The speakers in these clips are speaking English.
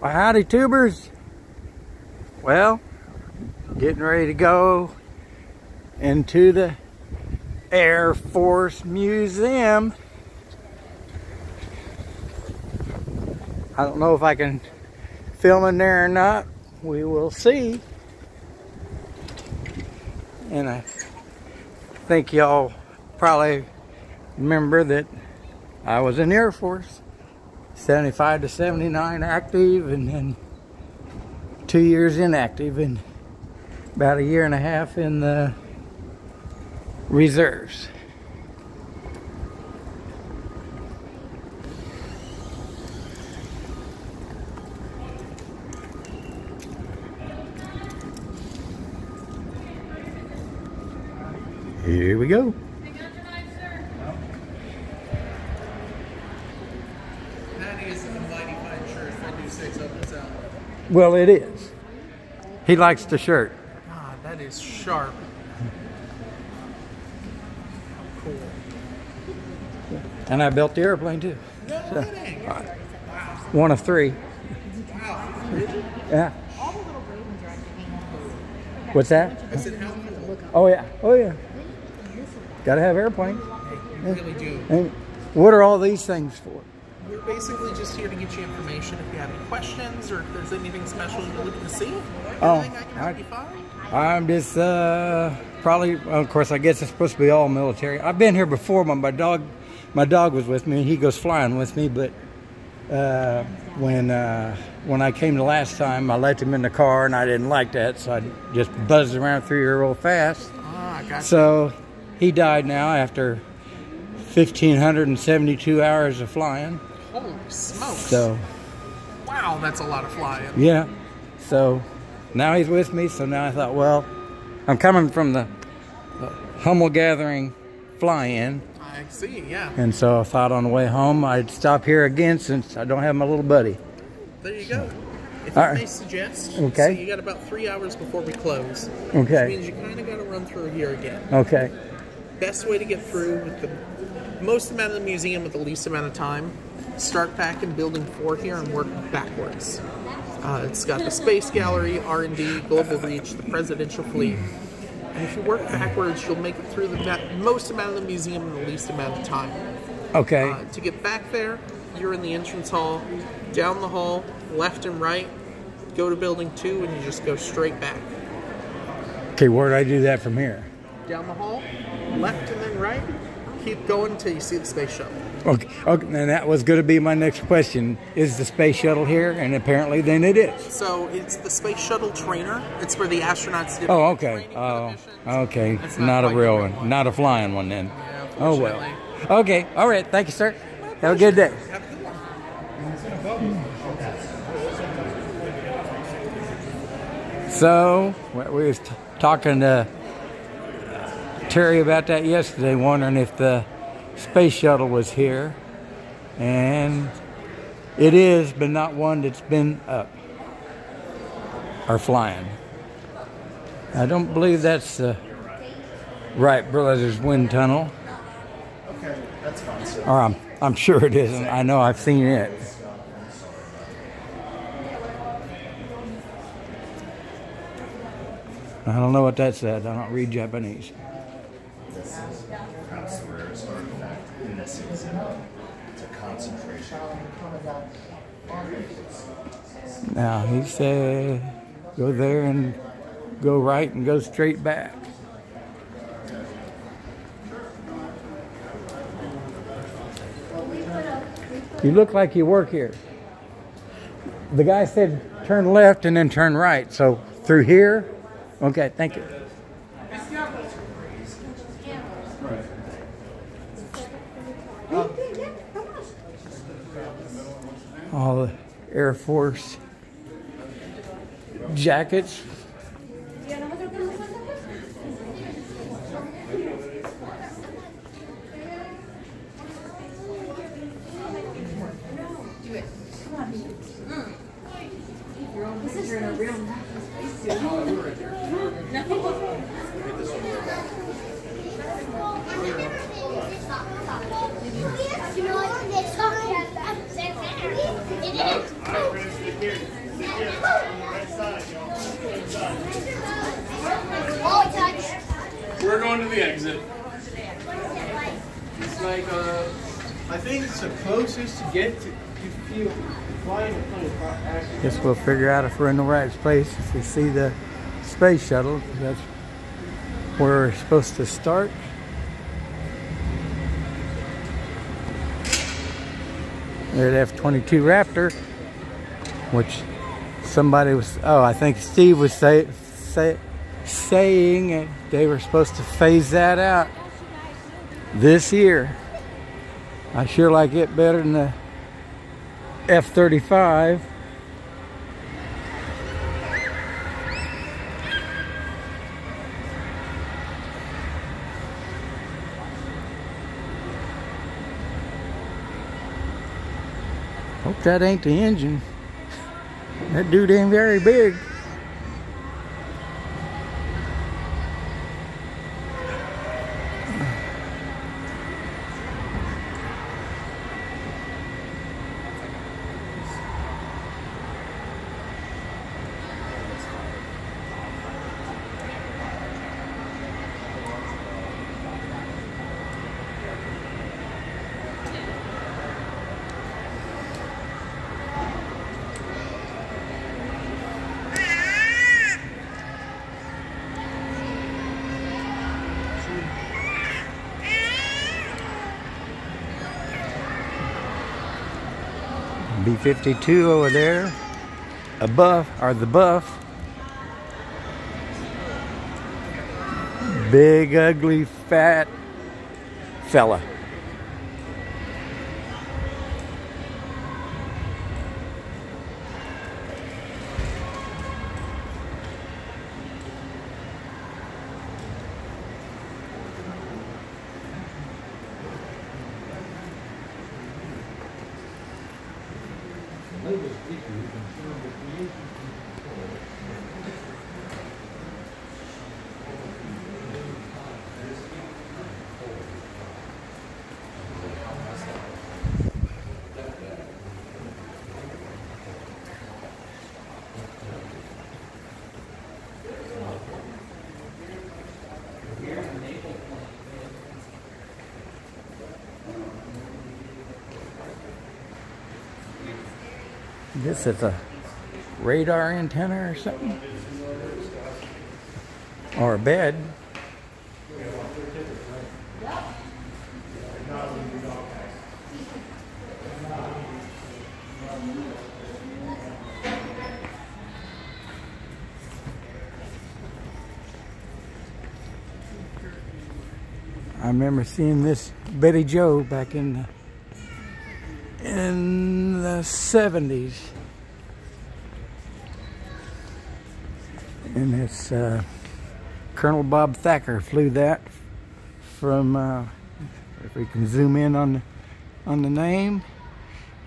Well, howdy, tubers. Well, getting ready to go into the Air Force Museum. I don't know if I can film in there or not. We will see. And I think y'all probably remember that I was in the Air Force, 75 to 79 active, and then 2 years inactive, and about a year and a half in the reserves. Here we go. That is a mighty fine shirt. If I do say so myself. Well, it is. He likes the shirt. God, that is sharp. Cool. And I built the airplane too. No So, kidding. Wow. one of three. Wow. Yeah. All the little ravens are actually hanging out. What's that? I said, how cool. Oh yeah. Oh yeah. Gotta have airplane. You really do. And what are all these things for? We're basically just here to get you information if you have any questions or if there's anything special you're looking to see. Oh, Anything I can help you find? I'm just probably, well, of course, I guess it's supposed to be all military. I've been here before, but my dog was with me. He goes flying with me, but when I came the last time, I left him in the car, and I didn't like that, so I just buzzed around through here real fast. Ah, I got you. So he died now after 1,572 hours of flying. Holy smokes. So Wow, that's a lot of flying. yeah, so now he's with me. So now I thought, well, I'm coming from the Hummel gathering fly-in, I see, yeah. and so I thought on the way home I'd stop here again since I don't have my little buddy. There you go. If All I right. may suggest, Okay. so you got about 3 hours before we close. Okay. Which means you kind of got to run through here again. Okay. Best way to get through with the most amount of the museum with the least amount of time, start back in building 4 here and work backwards. It's got the Space Gallery, R&D, Global Reach, the Presidential Fleet. And if you work backwards, you'll make it through the most amount of the museum in the least amount of time. Okay. To get back there, you're in the entrance hall, down the hall, left and right, go to building 2, and you just go straight back. Okay, where do I do that from here? Down the hall, left and then right, keep going until you see the space shuttle. Okay, and that was going to be my next question. Is the space shuttle here? And apparently then it is. So it's the space shuttle trainer. It's where the astronauts did Oh, okay. training for the Oh, missions. okay. It's Not a quite real the one. Not a flying one then. Yeah, Oh, well. unfortunately. Okay. All right. Thank you, sir. Have a good day. Have a good one. So, we was talking to Terry about that yesterday, wondering if the space shuttle was here. And it is, but not one that's been up or flying. I don't believe that's the Wright Brothers wind tunnel. Okay, that's fine, sir. Or I'm sure it isn't. I know I've seen it. I don't know what that said. I don't read Japanese. This is perhaps the rarest artifact in this exhibit. It's a concentration camp. Now he said, go there and go right and go straight back. You look like you work here. The guy said turn left and then turn right. So through here? Okay, thank you. All the Air Force jackets. You know, We're going to the exit. It's like, I think it's the closest to get to, you feel flying a plane. Guess we'll figure out if we're in the right place if we see the space shuttle. That's where we're supposed to start. There's F-22 Raptor, which somebody was, oh, I think Steve was saying that they were supposed to phase that out this year. I sure like it better than the F-35. Hope that ain't the engine. That dude ain't very big. B-52 over there, above, or the buff. Big, ugly, fat fella. This is a radar antenna or something, or a bed. I remember seeing this Betty Joe back in the 70s, and it's Colonel Bob Thacker flew that from if we can zoom in on the name,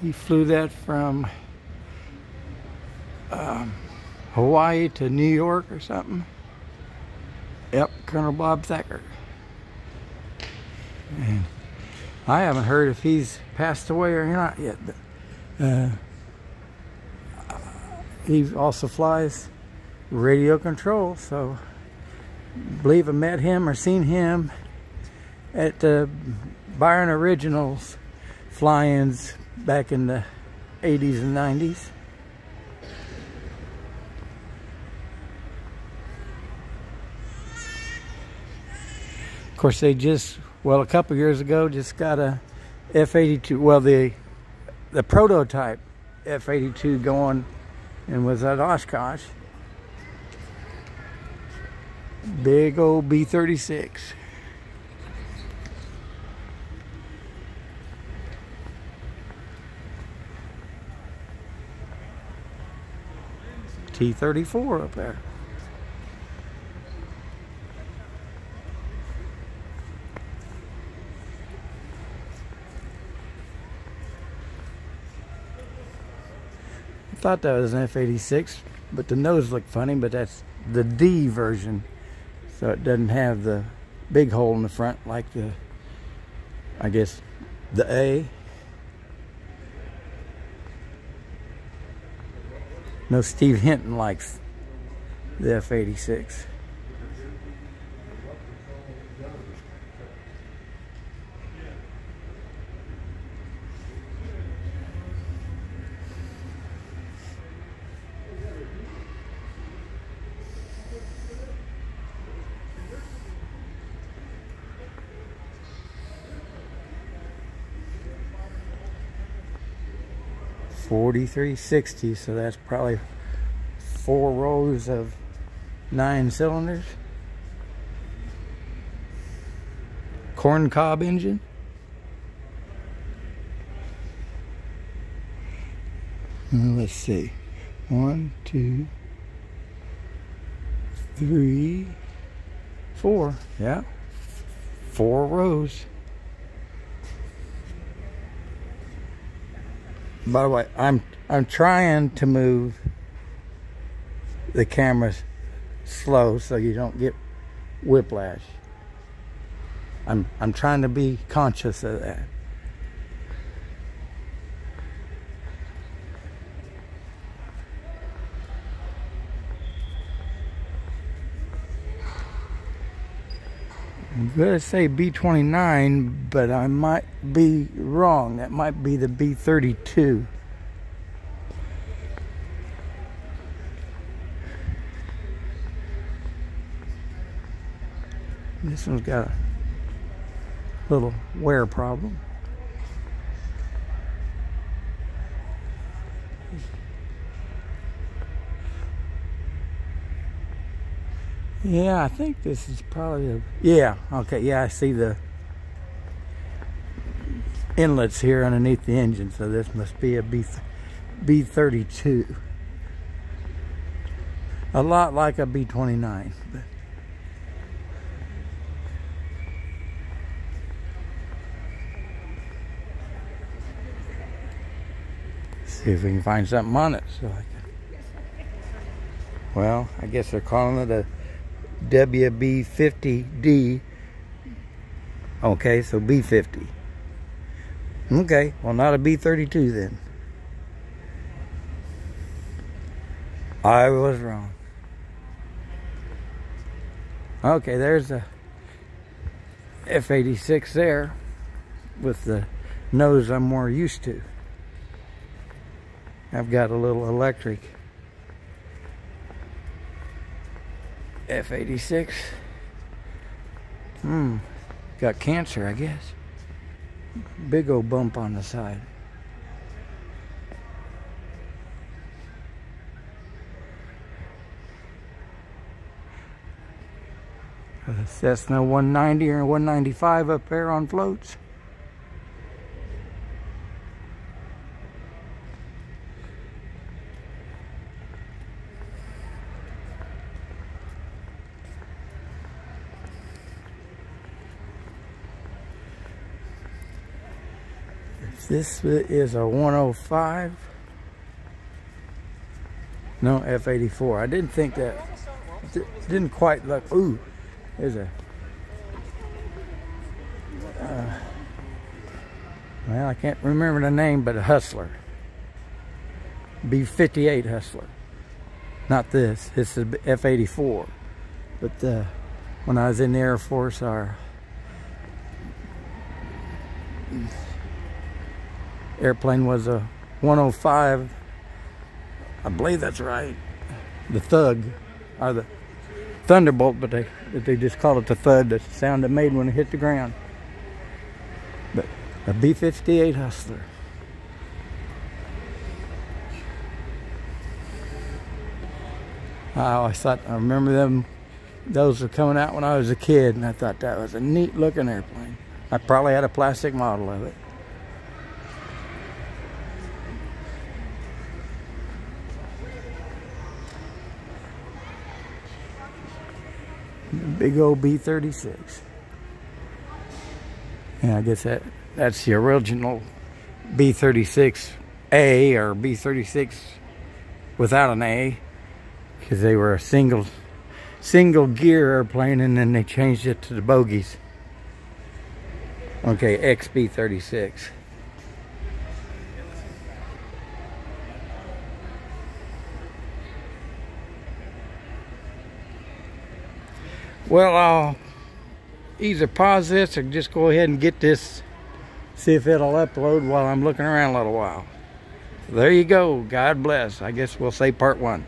he flew that from Hawaii to New York or something. Yep, Colonel Bob Thacker. And I haven't heard if he's passed away or not yet, but he also flies radio control, so I believe I met him or seen him at the Byron Originals fly-ins back in the 80s and 90s. Of course, they just, well, a couple years ago, just got a F-82, well, the prototype F-82 going, and was at Oshkosh. Big old B-36. T-34 up there. I thought that was an F-86, but the nose looked funny, but that's the D version. So it doesn't have the big hole in the front like the, I guess, the A. No, Steve Hinton likes the F-86. $43.60, so that's probably 4 rows of 9 cylinders. Corn cob engine. Let's see. 1, 2, 3, 4. Yeah. 4 rows. By the way, I'm trying to move the camera slow so you don't get whiplash. I'm trying to be conscious of that. I'm gonna say B-29, but I might be wrong. That might be the B-32. This one's got a little wear problem. Yeah, I think this is probably a... Yeah, okay, yeah, I see the inlets here underneath the engine, so this must be a B-32. A lot like a B-29. But see if we can find something on it so I can... Well, I guess they're calling it a WB50D. Okay, so B50. Okay, well, not a B32 then. I was wrong. Okay, there's a F-86 there with the nose I'm more used to. I've got a little electric F-86. Got cancer, I guess. Big old bump on the side. A Cessna 190 or 195 up there on floats. This is a 105. No, F-84. I didn't think that. Didn't quite look. Ooh, there's a. Well, I can't remember the name, but a Hustler. B-58 Hustler. Not this. This is F-84. But when I was in the Air Force, our airplane was a 105. I believe that's right. The Thug, or the Thunderbolt, but they just call it the thud, the sound it made when it hit the ground. But a B-58 Hustler. I remember them. Those were coming out when I was a kid, and I thought that was a neat looking airplane. I probably had a plastic model of it. Big old B-36. And I guess that's the original B-36A or B-36 without an A, because they were a single gear airplane, and then they changed it to the bogies. Okay, XB-36. Well, I'll either pause this or just go ahead and get this, see if it'll upload while I'm looking around a little while. So there you go. God bless. I guess we'll say part 1.